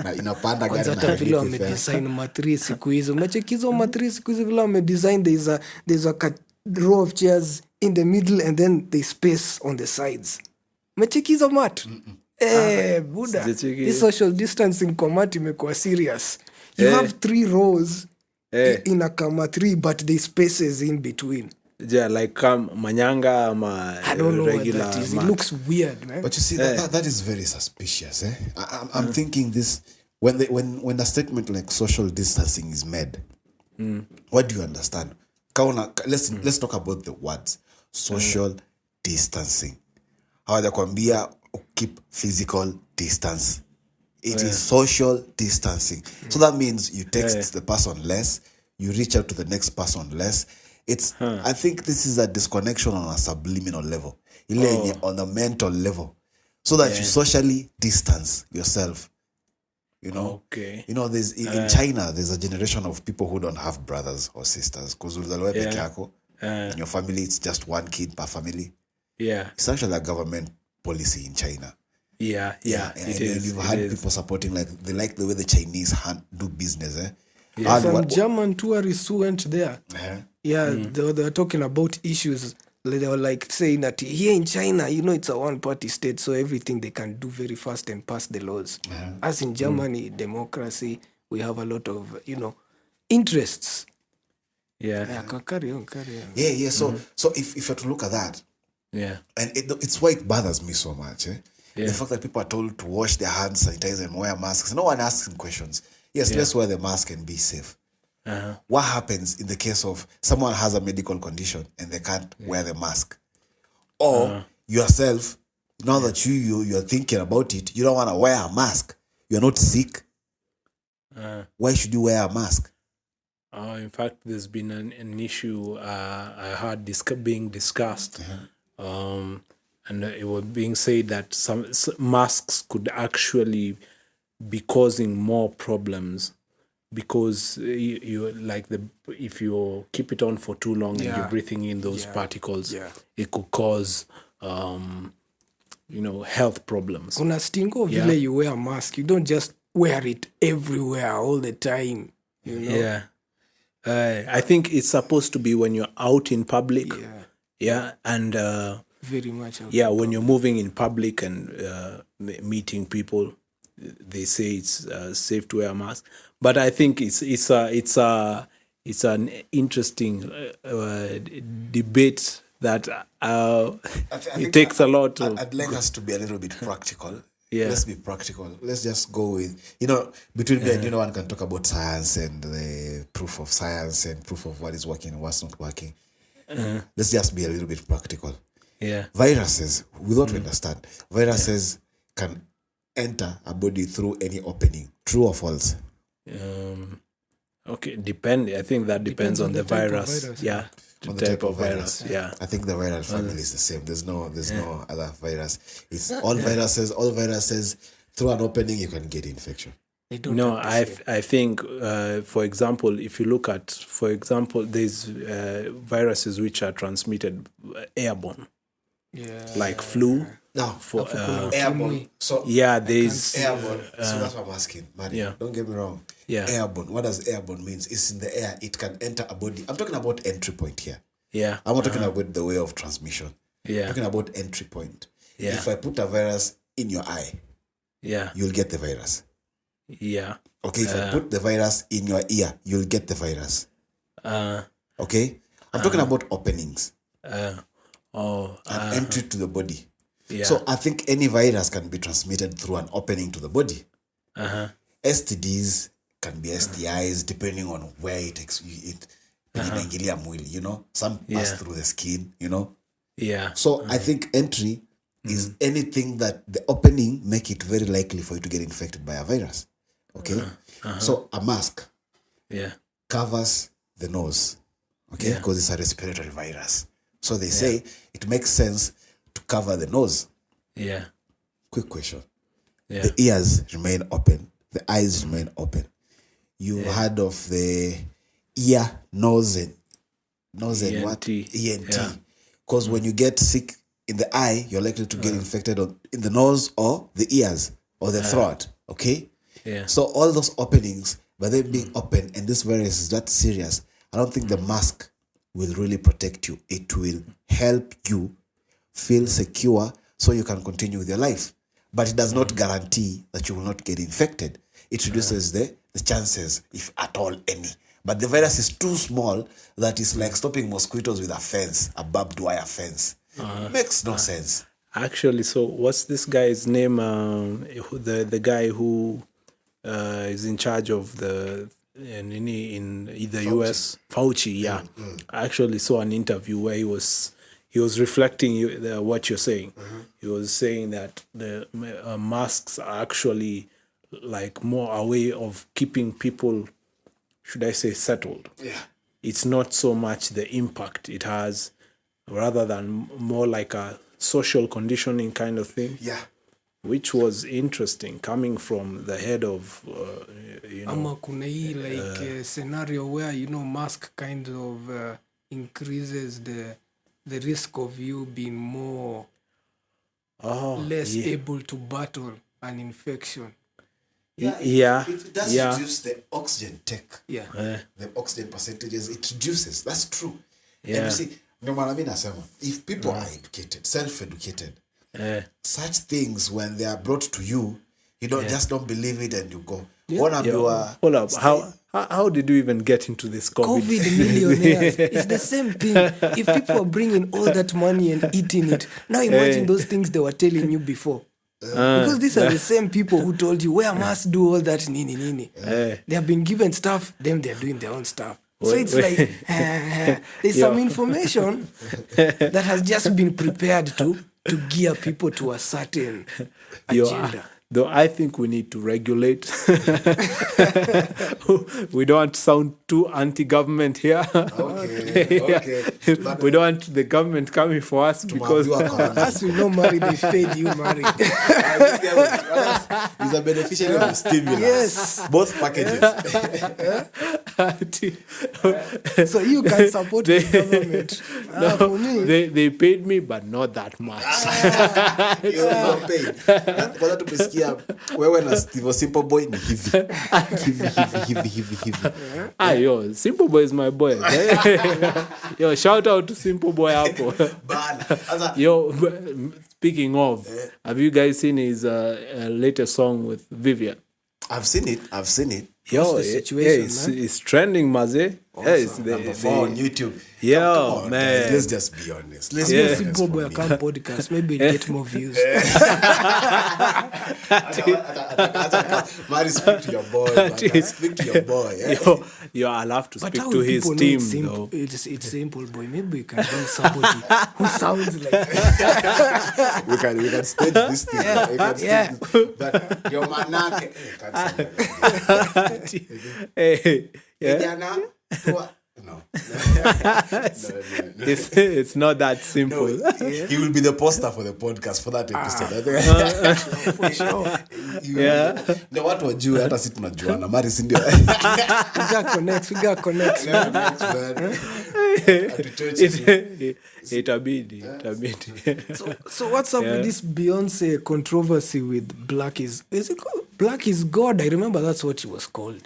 Na inapanda gari na hata vile wamedesign matrix siku hizo. Umechekizo matrix siku hizo vile wamedesign, there's a row of chairs in the middle and then there's space on the sides. Umechekizo mat? Buda. This social distancing kwa mat imekuwa serious. You have 3 rows in a kama 3, but there's spaces in between. Yeah, like manyanga I don't know regular what that is. It mask. looks weird, man. But you see, that is very suspicious. I'm thinking this when a statement like social distancing is made. What do you understand? Let's talk about the words social distancing. How they kwambia keep physical distance. It is social distancing. So that means you text the person less, you reach out to the next person less. I think this is a disconnection on a subliminal level, on a mental level, so that you socially distance yourself. You know, there's in China, there's a generation of people who don't have brothers or sisters because in your family it's just one kid per family. Yeah, it's actually a government policy in China. Yeah, and you've had people supporting, like they like the way the Chinese do business. Some German tourists who went there. They were talking about issues. They were like saying that here in China, it's a one-party state, so everything they can do very fast and pass the laws. As in Germany, democracy, we have a lot of, interests. Carry on. Yeah. So if you have to look at that, and it's why it bothers me so much. The fact that people are told to wash their hands, sanitize, and wear masks. No one asking questions. Yes, let's wear the mask and be safe. What happens in the case of someone has a medical condition and they can't wear the mask? Or yourself, now that you're thinking about it, you don't want to wear a mask. You're not sick. Why should you wear a mask? In fact, there's been an issue I heard being discussed. And it was being said that some masks could actually be causing more problems because if you keep it on for too long and you're breathing in those particles, it could cause health problems. Kuna stingo vile you wear a mask, you don't just wear it everywhere all the time. I think it's supposed to be when you're out in public. And very much. When you're moving in public and meeting people, they say it's safe to wear a mask. But I think it's an interesting debate that it takes a lot of. I'd like us to be a little bit practical. Let's be practical. Let's just go with, between me and one can talk about science and the proof of science and proof of what is working and what's not working. Let's just be a little bit practical. Viruses, without we understand, viruses can enter a body through any opening. True or false? I think that depends on the virus. On the type of virus. I think the viral family is the same. There's no other virus. It's all viruses. All viruses through an opening you can get infection. I think, for example, if you look at, there's viruses which are transmitted airborne, like flu. For airborne. So there's airborne. So that's what I'm asking, Maddie. Don't get me wrong. Airborne. What does airborne means? It's in the air. It can enter a body. I'm talking about entry point here. I'm not talking about the way of transmission. I'm talking about entry point. If I put a virus in your eye, you'll get the virus. Okay, if I put the virus in your ear, you'll get the virus. Okay? I'm talking about openings. And entry to the body. So I think any virus can be transmitted through an opening to the body. STDs can be STIs depending on where it inaingilia mwili, some pass through the skin, So I think entry is anything that the opening make it very likely for you to get infected by a virus. Okay? So a mask covers the nose, okay? Because it's a respiratory virus. So they say it makes sense to cover the nose. Quick question. The ears remain open. The eyes remain open. You heard of the ear, nose, and ENT. what? ENT. Because when you get sick in the eye, you're likely to get infected in the nose or the ears or the throat. Okay? So all those openings, by them being open, and this virus is that serious, I don't think the mask will really protect you. It will help you feel secure so you can continue with your life. But it does not guarantee that you will not get infected. It reduces the chances, if at all any. But the virus is too small that it's like stopping mosquitoes with a fence, a barbed wire fence. Makes no sense. Actually, so what's this guy's name? The guy who is in charge of the in the US, Fauci. Yeah, I actually saw an interview where he was reflecting what you're saying. He was saying that the masks are actually like more a way of keeping people, should I say, settled. Yeah. It's not so much the impact it has, rather than more like a social conditioning kind of thing. Yeah. Which was interesting coming from the head of, Ama kuna hii scenario where mask kind of increases the risk of you being more less able to battle an infection. It does reduce the oxygen take. Yeah. The oxygen percentages, it reduces. That's true. Yeah. And you see, no matter if people are educated, self-educated, such things, when they are brought to you, you don't believe it and you go. Hold up. How did you even get into this COVID millionaires? It's the same thing. If people are bringing all that money and eating it, now imagine those things they were telling you before. Because these are the same people who told you, wear masks, do all that, nini. They have been given stuff, them they're doing their own stuff. So it's like, there's some information that has just been prepared to gear people to a certain agenda. Though I think we need to regulate. We don't want to sound too anti-government here. Okay. We don't want the government coming for us because as we know, Mari, they paid you, Mari. He's a beneficiary of the stimulus. Yes. Both packages. So you can support the government. For me, they paid me, but not that much. You're not paid. Kwanza tumesikia wewe na Steve Simple Boy ni hivi. Yo, Simple Boy is my boy. Yo, shout out to Simple Boy hapo. Yo, speaking of, have you guys seen his latest song with Vivian? I've seen it. Yo, the situation, it's trending, maze. It's Number 4 on YouTube. Yo, Come on, man. guys, let's just be honest. Let's be be honest. Simple Boy account podcast, maybe get more views. Mari, speak to your boy. Man. Speak to your boy. Yo, I'll have to But speak how to will his people know team, it's simple? though. It's Simple Boy. Maybe we can bring somebody who sounds like we can stage this thing. We can stage this. But your manake Hey, No. It's not that simple. He will be the poster for the podcast for that episode. for sure. No, watu wajue hata sisi tunajuana. Mari si ndio? We got connects. Itabidi. So what's up with this Beyonce controversy with Black is it called Black is God? I remember that's what he was called.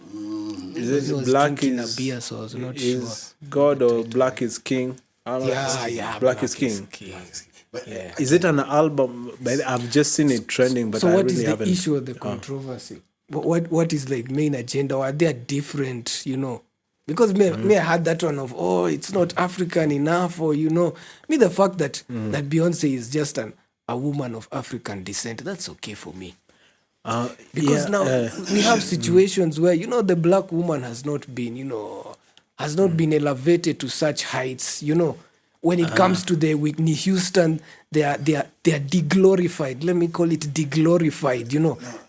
Is He it was Black drinking is a beer, so I was not sure. God or Black is King? I don't know. Yeah, Black is King. But Is it an album? I've just seen it trending, but So I what really is the haven't. issue of the controversy? What is like main agenda? Or are they different? Because me I had that one of it's not African enough, or me the fact that that Beyonce is just a woman of African descent, that's okay for me. Because now we have situations where the black woman has not been elevated to such heights. When it comes to the Whitney Houston, they are deglorified. Let me call it deglorified.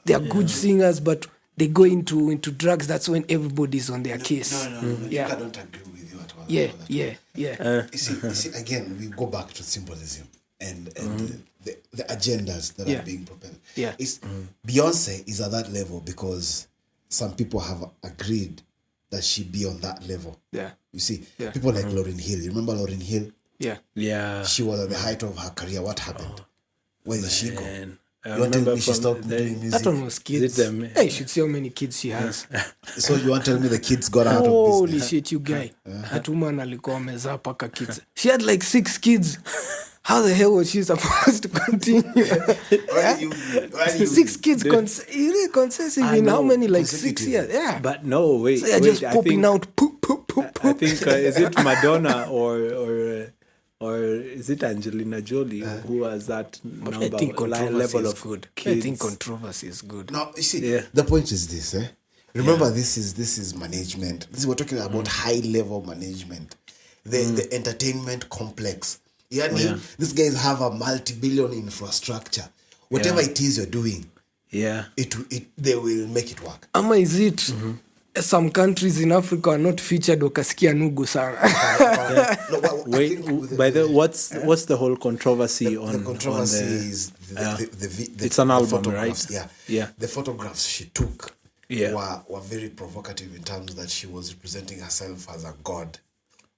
They are good singers, but they go into drugs. That's when everybody's on their case. No. I don't agree with you at all. Yeah. You see, again, we go back to symbolism and the agendas that are being propelled. Yeah. Beyonce is at that level because some people have agreed that she be on that level. Yeah. You see, people like Lauryn Hill. You remember Lauryn Hill? Yeah. She was at the height of her career. What happened? Where did she go? I You want to tell me she from stopped doing music? That one was kids. Hey, you should see how many kids she has. So you want to tell me the kids got out of Holy business? shit, you guy. That woman alikuwa amezaa paka kids. She had like 6 kids. How the hell was she supposed to continue? Why you 6 kids, really concessive in how many, like 6 years? Yeah. But no, wait. So you're just popping out poop. I think is it Madonna or is it Angelina Jolie who has that number I think controversy level is of good. kids? I think controversy is good. Now, you see, Yeah. the point is this, Remember, this is management. We're talking about high-level management. The entertainment complex. These guys have a multi-billion infrastructure. Whatever it is you're doing, they will make it work. Ama is it some countries in Africa are not featured wakasikia nugu sana? What's the whole controversy on? The controversy is it's an album, photographs, right? Yeah. The photographs she took were very provocative in terms that she was representing herself as a god,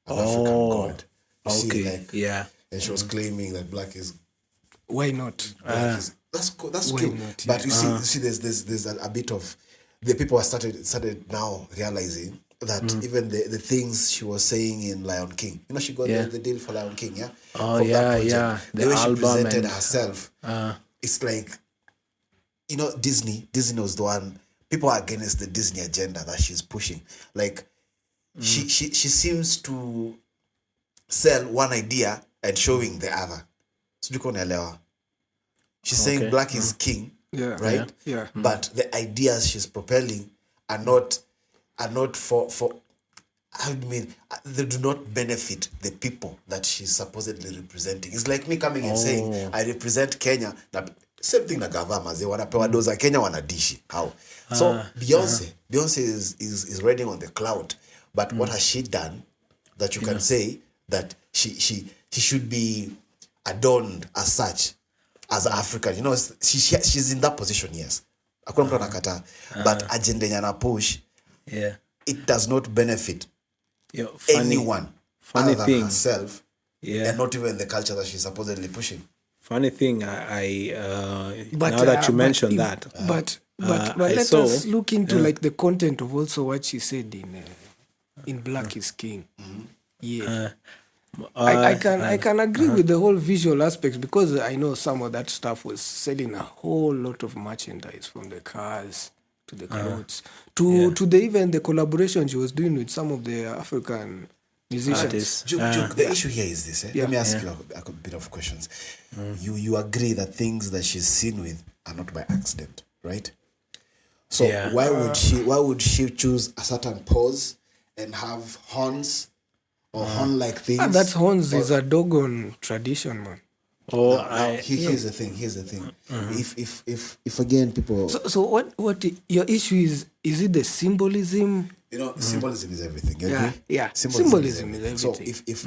an African god. You see, and she was claiming that black is. Why not? That's true. Not, but you see, there's a bit of the people started now realizing that even the things she was saying in Lion King, she got the deal for Lion King, The way she album presented herself, it's like, Disney was the one. People are against the Disney agenda that she's pushing. Like, she seems to sell one idea and showing the other. She's saying black is king, right? Yeah. But the ideas she's propelling are not for how do you mean? They do not benefit the people that she's supposedly representing. It's like me coming and saying I represent Kenya. Same thing na gavama they wanapewa doza Kenya wanadishi. How? So Beyonce is riding on the cloud. But what has she done that you can say that she should be adorned as such as African? She's in that position, yes. Hakuna mtu anakataa. But agenda yenye ana push, it does not benefit anyone other than herself, and not even the culture that she's supposedly pushing. Funny thing, I now that you mentioned that, but let us look into like the content of also what she said in Black is King. I can agree with the whole visual aspects, because I know some of that stuff was selling a whole lot of merchandise, from the cars to the clothes to the even the collaboration she was doing with some of the African musicians. The issue here is this. Let me ask you a bit of questions. You agree that things that she's seen with are not by accident, right? So why would she choose a certain pose and have horns or horn-like things? That's horns is a doggone tradition, man. Here's the thing. If again people. So what your issue is? Is it the symbolism? Symbolism is everything. Yeah. Symbolism is everything. So if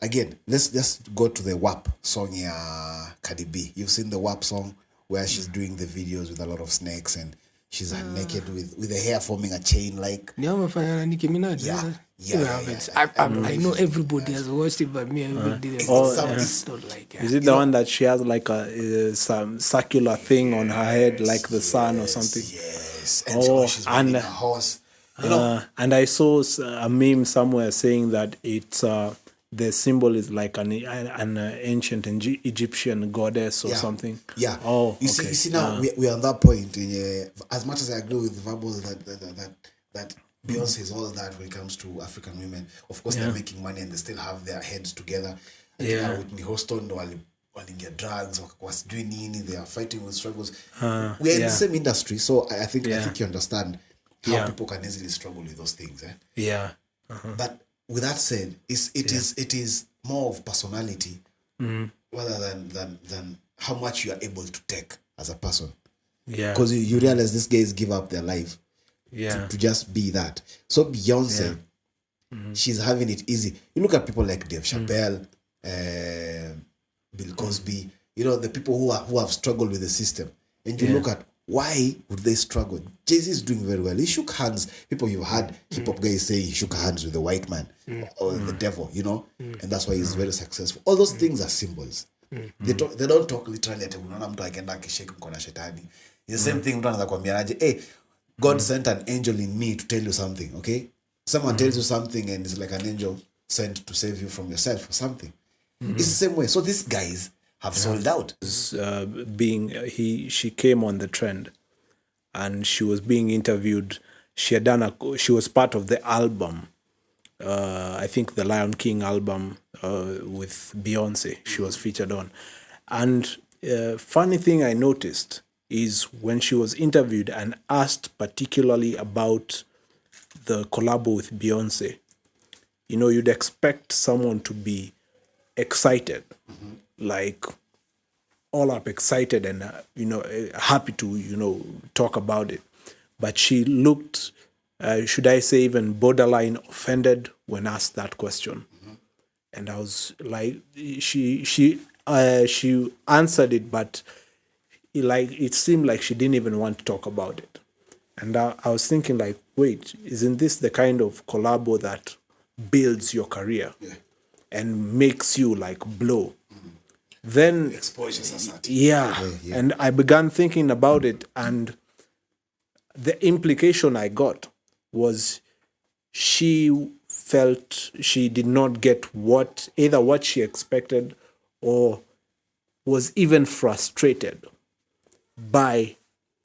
again, let's just go to the WAP song, Cardi B. You've seen the WAP song where she's doing the videos with a lot of snakes and she's naked with the hair forming a chain like. Nicki Minaj. I know everybody has watched it, but me, everybody It's not like. Is it the one that she has like some circular thing on her head, like the sun or something? Yes. And she's riding a horse. And I saw a meme somewhere saying that it's the symbol is like an ancient Egyptian goddess or something. Yeah. You see now we're on that point. As much as I agree with Verbals that Beyonce is all that when it comes to African women. Of course, they're making money and they still have their heads together. Whitney Houston while get drugs or doing nini, they are fighting with struggles. We are in the same industry, so I think you understand how people can easily struggle with those things. But with that said, it is more of personality rather than how much you are able to take as a person. Because you realize these guys give up their life to just be that. So Beyonce, she's having it easy. You look at people like Dave Chappelle, Bill Cosby, the people who have struggled with the system. And you look at why would they struggle? Jay-Z is doing very well. He shook hands. People, you've had hip-hop guys say he shook hands with the white man or the devil, and that's why he's very successful. All those things are symbols. They don't talk literally. It's the same thing. Hey, God sent an angel in me to tell you something, okay? Someone tells you something and it's like an angel sent to save you from yourself or something. It's the same way. So these guys have sold out. She came on the trend and she was being interviewed. She was part of the album I think the Lion King album with Beyonce. She was featured on. And funny thing I noticed is when she was interviewed and asked particularly about the collabo with Beyonce, you'd expect someone to be excited, like all up excited and, happy to, talk about it. But she looked, should I say, even borderline offended when asked that question. And I was like, she answered it, but it seemed like she didn't even want to talk about it. And I was thinking, like, wait, isn't this the kind of collabo that builds your career and makes you like blow? Then Exposure society. yeah. And I began thinking about it, and the implication I got was she felt she did not get either what she expected or was even frustrated by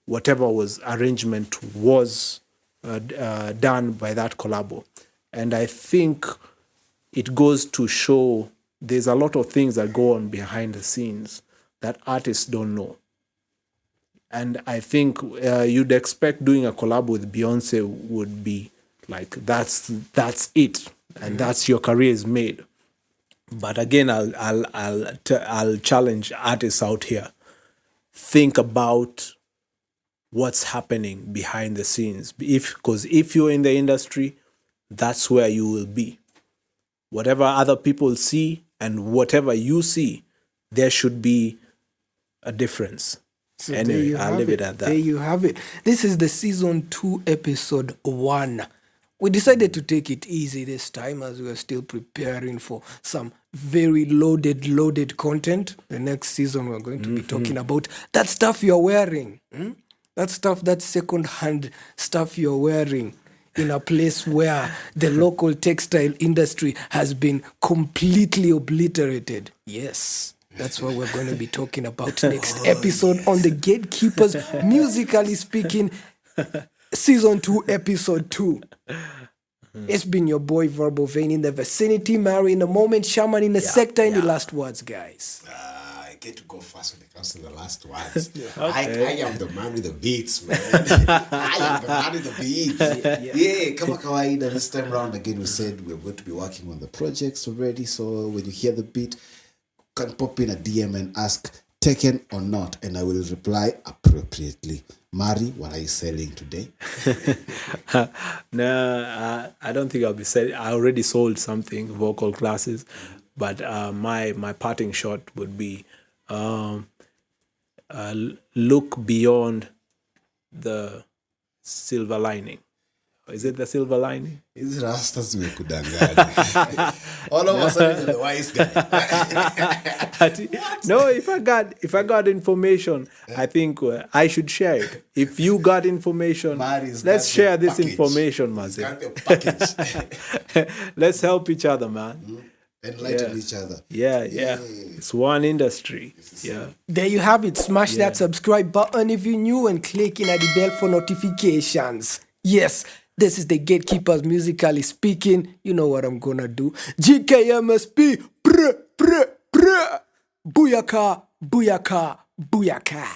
whatever arrangement was done by that collabo. And I think it goes to show there's a lot of things that go on behind the scenes that artists don't know. And I think you'd expect doing a collab with Beyonce would be like, that's it, and that's your career is made. But again, I'll challenge artists out here. Think about what's happening behind the scenes. Because if you're in the industry, that's where you will be. Whatever other people see and whatever you see, there should be a difference. So anyway, I'll leave it at that. There you have it. This is the season 2, episode 1. We decided to take it easy this time as we are still preparing for some very loaded content. The next season we're going to be talking about that stuff you're wearing. That stuff, that second-hand stuff you're wearing in a place where the local textile industry has been completely obliterated. Yes. That's what we're going to be talking about next episode on the Gatekeepers Musically Speaking Season 2, Episode 2. It's been your boy Verbal Vein in the vicinity, Mary in the moment, Shaman in the sector. In the last words, guys. I get to go first when it comes to the last words. I am the man with the beats, man. I am the man with the beats. Yeah, kama kawaida. This time around again, we said we're going to be working on the projects already. So when you hear the beat, you can pop in a DM and ask, taken or not, and I will reply appropriately. Mari, what are you selling today? No, I don't think I'll be selling. I already sold something, vocal classes, but my parting shot would be look beyond the silver lining. Is it the silver lining? Hizi rastas zimekudanganya. All of a sudden you're the wise guy. No, if I got information, I think I should share it. If you got information, let's share this information, Mazi. Let's help each other, man. Enlighten each other. Yeah. It's one industry. Yeah. There you have it. Smash that subscribe button if you're new and click in at the bell for notifications. Yes. This is the Gatekeepers Musically Speaking. You know what I'm gonna do. gkmsp. Booyaka, booyaka, booyaka.